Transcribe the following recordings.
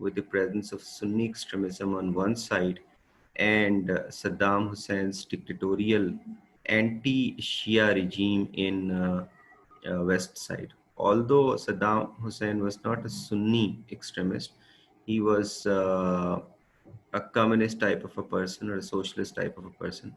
with the presence of Sunni extremism on one side and Saddam Hussein's dictatorial anti-Shia regime in west side. Although Saddam Hussein was not a Sunni extremist, he was a communist type of a person or a socialist type of a person,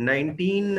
19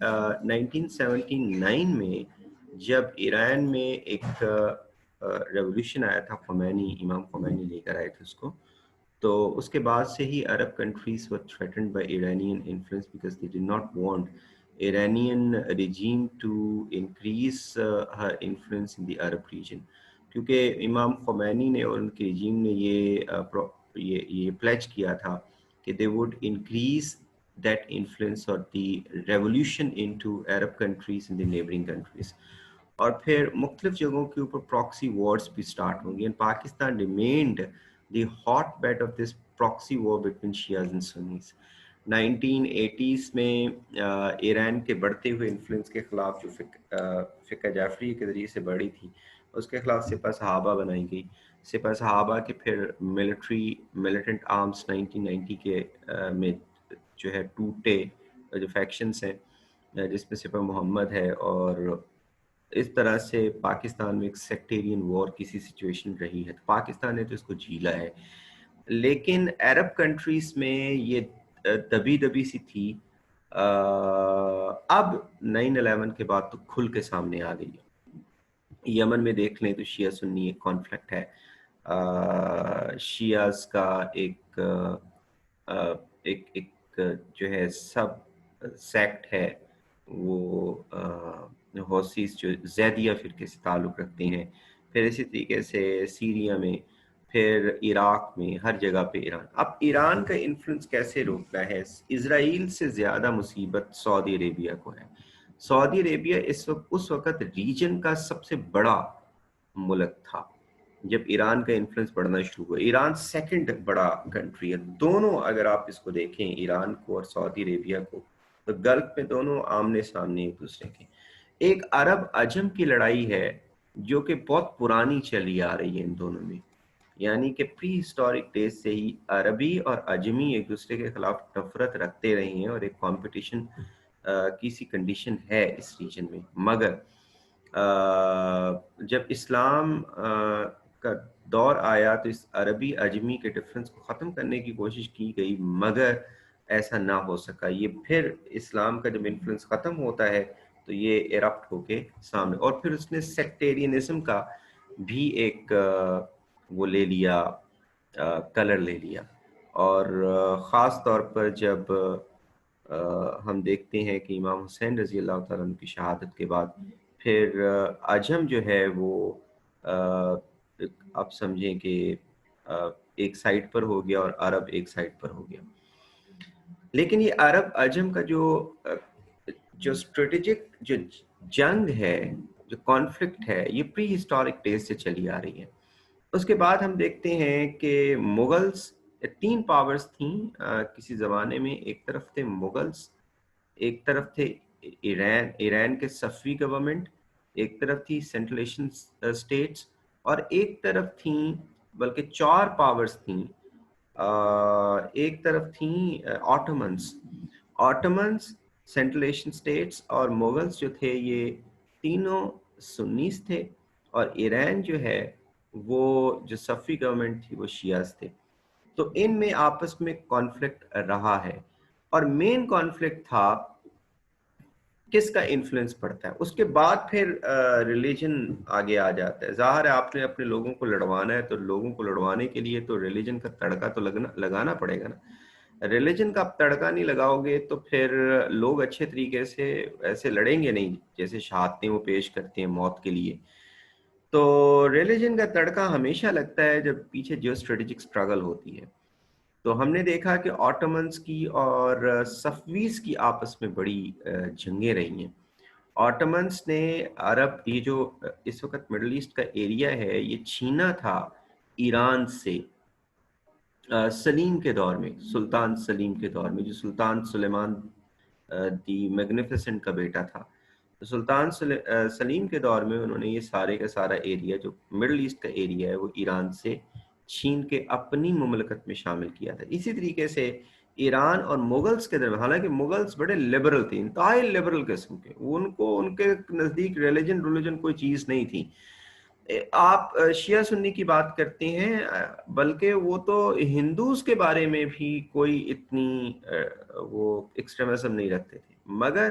1979 میں جب ایران میں ایک revolution آیا تھا، Khomeini, امام Khomeini لے کر آئے تھے اس کو، تو اس کے بعد سے ہی عرب countries were threatened by Iranian influence because they did not want Iranian regime to increase her influence in the Arab region. کیونکہ امام خمینی نے اور ان کے رجیم نے یہ پلیج کیا تھا کہ they would increase that influence or the revolution into Arab countries and the neighboring countries. اور پھر مختلف جگہوں کے اوپر پراکسی وارز بھی سٹارٹ ہوں گی، and Pakistan remained the hotbed of this proxy war between Shias and Sunnis. 1980s میں ایران کے بڑھتے ہوئے انفلوئنس کے خلاف جو فقہ جعفری کے ذریعے سے بڑھی تھی، اس کے خلاف سپہ صحابہ بنائی گئی۔ سپہ صحابہ کے پھر ملیٹنٹ آرمز 1990 کے میں جو ہے ٹوٹے، جو فیکشنز ہیں جس میں سپہ محمد ہے، اور اس طرح سے پاکستان میں ایک سیکٹیرین وار کسی سچویشن رہی ہے، تو پاکستان نے تو اس کو جھیلا ہے۔ لیکن عرب کنٹریز میں یہ دبی دبی سی تھی، اب 9/11 کے بعد تو کھل کے سامنے آ گئی ہے۔ یمن میں دیکھ لیں تو شیعہ سنی ایک کانفلکٹ ہے، شیعز کا ایک جو ہے سب سیکٹ ہے، وہ حوثیز جو زیدیہ فرقے سے تعلق رکھتے ہیں، پھر اسی طریقے سے سیریا میں، پھر عراق میں، ہر جگہ پہ ایران۔ اب ایران کا انفلوئنس کیسے روکنا ہے؟ اسرائیل سے زیادہ مصیبت سعودی عربیہ کو ہے۔ سعودی عربیہ اس وقت ریجن کا سب سے بڑا ملک تھا جب ایران کا انفلوئنس بڑھنا شروع ہوا۔ ایران سیکنڈ بڑا کنٹری ہے، دونوں اگر آپ اس کو دیکھیں ایران کو اور سعودی عربیہ کو، تو گلف میں دونوں آمنے سامنے ایک دوسرے کے۔ ایک عرب عجم کی لڑائی ہے جو کہ بہت پرانی چلی آ رہی ہے ان دونوں میں، یعنی کہ پری ہسٹورک ڈیز سے ہی عربی اور عجمی ایک دوسرے کے خلاف نفرت رکھتے رہے ہیں، اور ایک کمپٹیشن کی سی کنڈیشن ہے اس ریجن میں۔ مگر جب اسلام کا دور آیا تو اس عربی عجمی کے ڈفرنس کو ختم کرنے کی کوشش کی گئی، مگر ایسا نہ ہو سکا۔ یہ پھر اسلام کا جب انفلوئنس ختم ہوتا ہے تو یہ ایرپٹ ہو کے سامنے، اور پھر اس نے سیکٹیرینزم کا بھی ایک وہ لے لیا، کلر لے لیا، اور خاص طور پر جب ہم دیکھتے ہیں کہ امام حسین رضی اللہ تعالیٰ عنہ کی شہادت کے بعد پھر عجم جو ہے وہ آپ سمجھیں کہ ایک سائڈ پر ہو گیا اور عرب ایک سائڈ پر ہو گیا۔ لیکن یہ عرب عجم کا جو اسٹریٹجک جو جنگ ہے، جو کانفلکٹ ہے، یہ پری ہسٹورک ڈیز سے چلی آ رہی ہے۔ اس کے بعد ہم دیکھتے ہیں کہ مغلز، 3 پاورز تھیں کسی زمانے میں۔ ایک طرف تھے مغلز، ایک طرف تھے ایران کے صفوی گورنمنٹ، ایک طرف تھی سینٹرل ایشین اسٹیٹس، اور ایک طرف تھیں، بلکہ 4 پاورز تھیں، ایک طرف تھیں آٹومنز، سینٹرل ایشین اسٹیٹس اور مغلز جو تھے، یہ تینوں سنیز تھے، اور ایران جو ہے وہ جو صفوی گورنمنٹ تھی وہ شیعز تھے۔ تو ان میں آپس میں کانفلکٹ رہا ہے، اور مین کانفلکٹ تھا کس کا انفلوئنس پڑتا ہے۔ اس کے بعد پھر ریلیجن آگے آ جاتا ہے۔ ظاہر ہے آپ نے اپنے لوگوں کو لڑوانا ہے، تو لوگوں کو لڑوانے کے لیے تو ریلیجن کا تڑکا تو لگانا پڑے گا نا۔ ریلیجن کا آپ تڑکا نہیں لگاؤ گے تو پھر لوگ اچھے طریقے سے ایسے لڑیں گے نہیں، جیسے شہادتیں وہ پیش کرتے ہیں موت کے لیے۔ تو ریلیجن کا تڑکا ہمیشہ لگتا ہے جب پیچھے جیو اسٹریٹجک اسٹرگل ہوتی ہے۔ تو ہم نے دیکھا کہ آٹومنز کی اور صفویز کی آپس میں بڑی جنگیں رہی ہیں۔ آٹومنز نے عرب، یہ جو اس وقت مڈل ایسٹ کا ایریا ہے، یہ چھینا تھا ایران سے سلیم کے دور میں، سلطان سلیم کے دور میں، جو سلطان سلیمان دی میگنیفیسنٹ کا بیٹا تھا۔ تو سلطان سلیم کے دور میں انہوں نے یہ سارے کا سارا ایریا جو مڈل ایسٹ کا ایریا ہے وہ ایران سے چھین کے اپنی مملکت میں شامل کیا تھا۔ اسی طریقے سے ایران اور مغلز کے درمیان، حالانکہ مغلز بڑے لبرل تھے، انتہائی لبرل قسم کے، ان کے نزدیک ریلیجن کوئی چیز نہیں تھی۔ آپ شیعہ سنی کی بات کرتے ہیں، بلکہ وہ تو ہندوز کے بارے میں بھی کوئی اتنی وہ ایکسٹریمزم نہیں رکھتے تھے، مگر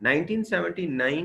1979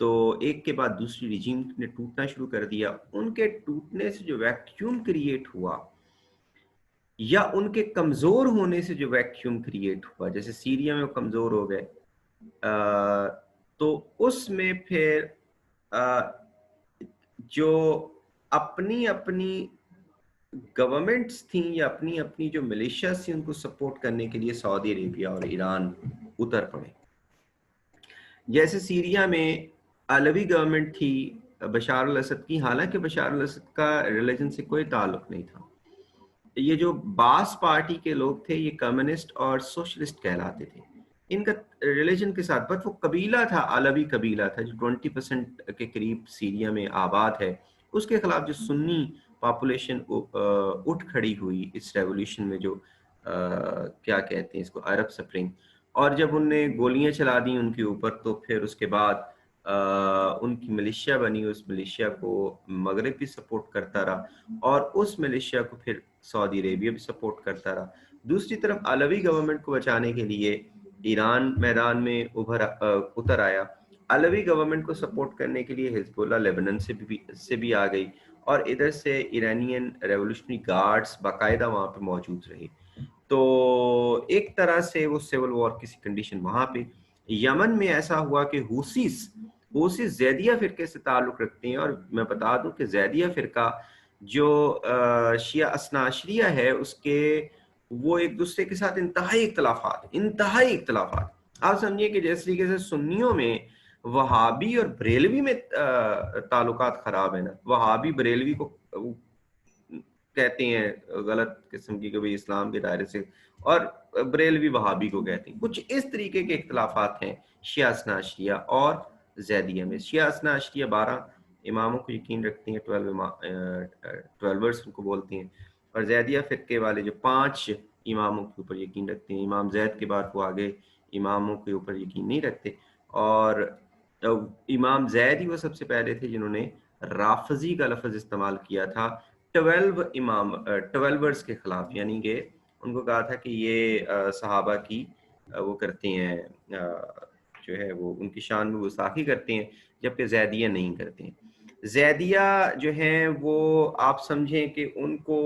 تو ایک کے بعد دوسری رجیم نے ٹوٹنا شروع کر دیا. ان کے ٹوٹنے سے جو ویکیوم کریٹ ہوا یا ان کے کمزور ہونے سے جو ویکیوم کریٹ ہوا، جیسے سیریا میں وہ کمزور ہو گئے، تو اس میں پھر جو اپنی اپنی گورنمنٹس تھیں یا اپنی اپنی جو ملیشیاز تھیں ان کو سپورٹ کرنے کے لیے سعودی عربیہ اور ایران اتر پڑے. جیسے سیریا میں علوی گورنمنٹ تھی بشار الاسد کی، حالانکہ بشار الاسد کا ریلیجن سے کوئی تعلق نہیں تھا. یہ جو باس پارٹی کے لوگ تھے یہ کمیونسٹ اور سوشلسٹ کہلاتے تھے، ان کا ریلیجن کے ساتھ، بٹ وہ قبیلہ تھا، علوی قبیلہ تھا جو 20% کے قریب سیریا میں آباد ہے. اس کے خلاف جو سنی پاپولیشن اٹھ کھڑی ہوئی اس ریولوشن میں، جو کیا کہتے ہیں اس کو، عرب سپرنگ، اور جب ان نے گولیاں چلا دیں ان کے اوپر، تو پھر اس کے بعد ان کی ملیشیا بنی. اس ملیشیا کو مغرب بھی سپورٹ کرتا رہا اور اس ملیشیا کو پھر سعودی عربیہ بھی سپورٹ کرتا رہا. دوسری طرف علوی گورنمنٹ کو بچانے کے لیے ایران میدان میں اتر آیا. علوی گورنمنٹ کو سپورٹ کرنے کے لیے حزب اللہ لیبنان سے بھی آ گئی، اور ادھر سے ایرانین ریولوشنری گارڈز باقاعدہ وہاں پہ موجود رہے. تو ایک طرح سے وہ سول وار کی کنڈیشن وہاں پہ. یمن میں ایسا ہوا کہ حوثیز زیدیہ فرقے سے تعلق رکھتے ہیں، اور میں بتا دوں کہ زیدیہ فرقہ جو شیعہ اثنا عشریہ ہے اس کے، وہ ایک دوسرے کے ساتھ انتہائی اختلافات. آپ سمجھیے کہ جس طریقے سے سنیوں میں وہابی اور بریلوی میں تعلقات خراب ہیں نا، وہابی بریلوی کو کہتے ہیں غلط قسم کی، کبھی اسلام کے دائرے سے، اور بریلوی وہابی کو کہتے ہیں. کچھ اس طریقے کے اختلافات ہیں شیعہ اثنا عشریہ اور زیدیہ میں. شیعہ اثنا عشریہ 12 اماموں کو یقین رکھتے ہیں، 12 ان کو بولتے ہیں، اور زیدیہ فرقے والے جو 5 اماموں کے اوپر یقین رکھتے ہیں. امام زید کے بعد وہ آگے اماموں کے اوپر یقین نہیں رکھتے، اور امام زید ہی وہ سب سے پہلے تھے جنہوں نے رافضی کا لفظ استعمال کیا تھا 12 کے خلاف، یعنی کہ ان کو کہا تھا کہ یہ صحابہ کی وہ کرتے ہیں، جو ہے وہ ان کی شان میں گستاخی کرتے ہیں، جبکہ زیدیہ نہیں کرتے ہیں. زیدیہ جو ہیں وہ آپ سمجھیں کہ ان کو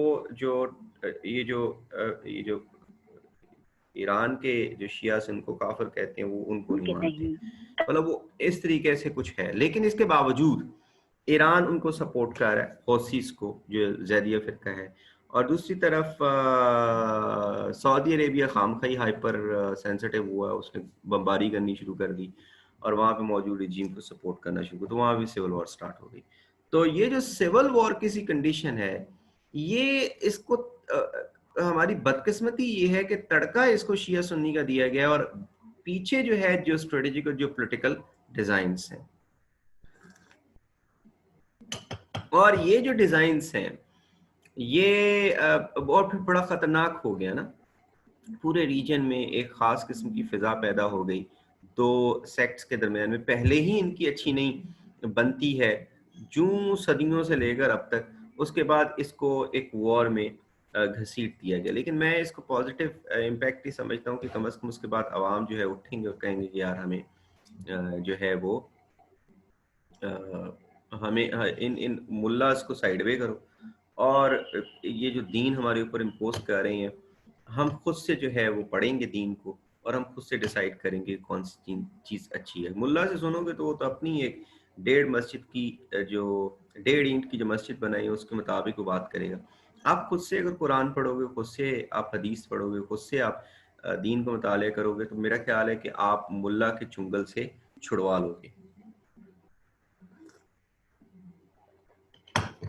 یہ جو ایران کے جو شیعہ سے ان کو کافر کہتے ہیں، وہ ان کو نہیں مانتے، مطلب وہ اس طریقے سے کچھ ہے. لیکن اس کے باوجود ایران ان کو سپورٹ کر رہا ہے، حوثیز کو جو زیدیہ فرقہ ہے. اور دوسری طرف سعودی عربیہ خامخواہی ہائپر سینسٹیو ہوا، اس نے بمباری کرنی شروع کر دی اور وہاں پہ موجود رجیم کو سپورٹ کرنا شروع کر، تو وہاں بھی سول وار سٹارٹ ہو گئی. تو یہ جو سول وار کی سی کنڈیشن ہے، یہ اس کو ہماری بدقسمتی یہ ہے کہ تڑکا اس کو شیعہ سنی کا دیا گیا، اور پیچھے جو ہے جو اسٹریٹجک اور جو پولیٹیکل ڈیزائنز ہیں، اور یہ جو ڈیزائنز ہیں یہ اور پھر بڑا خطرناک ہو گیا نا. پورے ریجن میں ایک خاص قسم کی فضا پیدا ہو گئی 2 سیکٹس کے درمیان میں. پہلے ہی ان کی اچھی نہیں بنتی ہے جو صدیوں سے لے کر اب تک، اس کے بعد اس کو ایک وار میں گھسیٹ دیا گیا. لیکن میں اس کو پازیٹیو امپیکٹ ہی سمجھتا ہوں کہ کم از کم اس کے بعد عوام جو ہے اٹھیں گے اور کہیں گے کہ یار ہمیں جو ہے وہ ہمیں ان ملاز کو سائیڈ وے کرو، اور یہ جو دین ہمارے اوپر امپوز کر رہے ہیں، ہم خود سے جو ہے وہ پڑھیں گے دین کو، اور ہم خود سے ڈیسائیڈ کریں گے کون سی چیز اچھی ہے. ملا سے سنو گے تو وہ تو اپنی ایک 1.5 مسجد کی جو 1.5 اینٹ کی جو مسجد بنائی ہے اس کے مطابق وہ بات کرے گا. آپ خود سے اگر قرآن پڑھو گے، خود سے آپ حدیث پڑھو گے، خود سے آپ دین کو مطالعہ کرو گے، تو میرا خیال ہے کہ آپ ملا کے چنگل سے چھڑوا لو گے.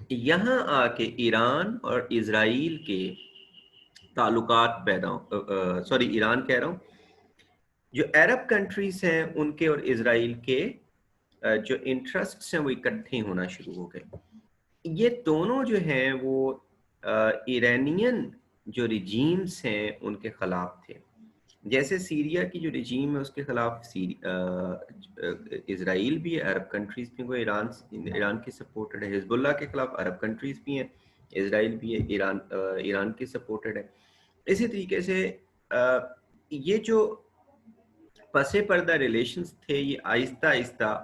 یہاں آ کے ایران اور اسرائیل کے تعلقات ایران کہہ رہا ہوں، جو عرب کنٹریز ہیں ان کے اور اسرائیل کے جو انٹرسٹس ہیں وہ اکٹھے ہونا شروع ہو گئے. یہ دونوں جو ہیں وہ ایرانین جو رجیمز ہیں ان کے خلاف تھے. جیسے سیریا کی جو رجیم ہے اس کے خلاف اسرائیل بھی ہے، عرب کنٹریز بھی، وہ ایران کی سپورٹڈ ہے. حزب اللہ کے خلاف عرب کنٹریز بھی ہیں، اسرائیل بھی ہے، ایران کی سپورٹڈ ہے. اسی طریقے سے یہ جو پس پردہ ریلیشنز تھے یہ آہستہ آہستہ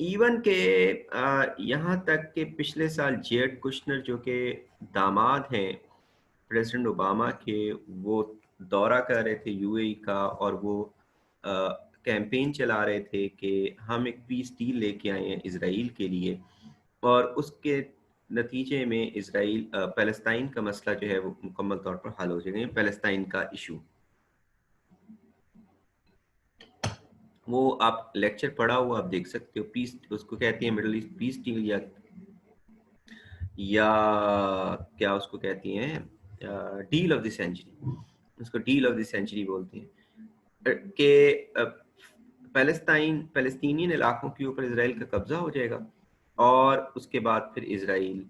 ایون کہ یہاں تک کہ پچھلے سال جیڈ کشنر جو کہ داماد ہیں پریزیڈنٹ اوباما کے، وہ دورہ کر رہے تھے یو اے ای کا، اور وہ کیمپین چلا رہے تھے کہ ہم ایک پیس ڈیل لے کے آئے ہیں اسرائیل کے لیے، اور اس کے نتیجے میں اسرائیل فلسطین کا مسئلہ جو ہے وہ مکمل طور پر حل ہو جائے گا، فلسطین کا ایشو۔ وہ آپ لیکچر پڑھا ہوا آپ دیکھ سکتے ہو، پیس اس کو کہتے ہیں مڈل ایسٹ پیس ڈیل، یا کیا اس کو کہتی ہیں ڈیل آف دی سینچری، اس کو ڈیل آف دی سینچری بولتے ہیں، کہ فلسطینین علاقوں کے اوپر اسرائیل کا قبضہ ہو جائے گا، اور اس کے بعد پھر اسرائیل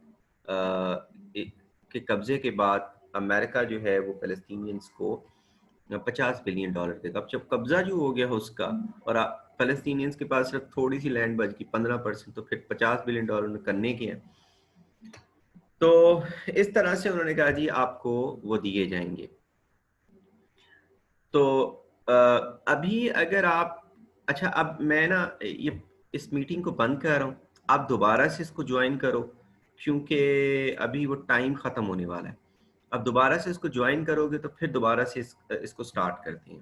کے قبضے کے بعد امریکہ جو ہے وہ فلسطینینز کو $50 بلین دے گا۔ اب جب قبضہ جو ہو گیا اس کا، اور فلسطینینز کے پاس صرف تھوڑی سی لینڈ بچ گئی 15%، تو پھر $50 بلین نے کرنے کے ہیں۔ تو اس طرح سے انہوں نے کہا جی آپ کو وہ دیے جائیں گے۔ تو ابھی اگر آپ، اچھا اب میں نا یہ اس میٹنگ کو بند کر رہا ہوں، آپ دوبارہ سے اس کو جوائن کرو، کیونکہ ابھی وہ ٹائم ختم ہونے والا ہے۔ اب دوبارہ سے اس کو جوائن کرو گے تو پھر دوبارہ سے اس کو سٹارٹ کرتے ہیں۔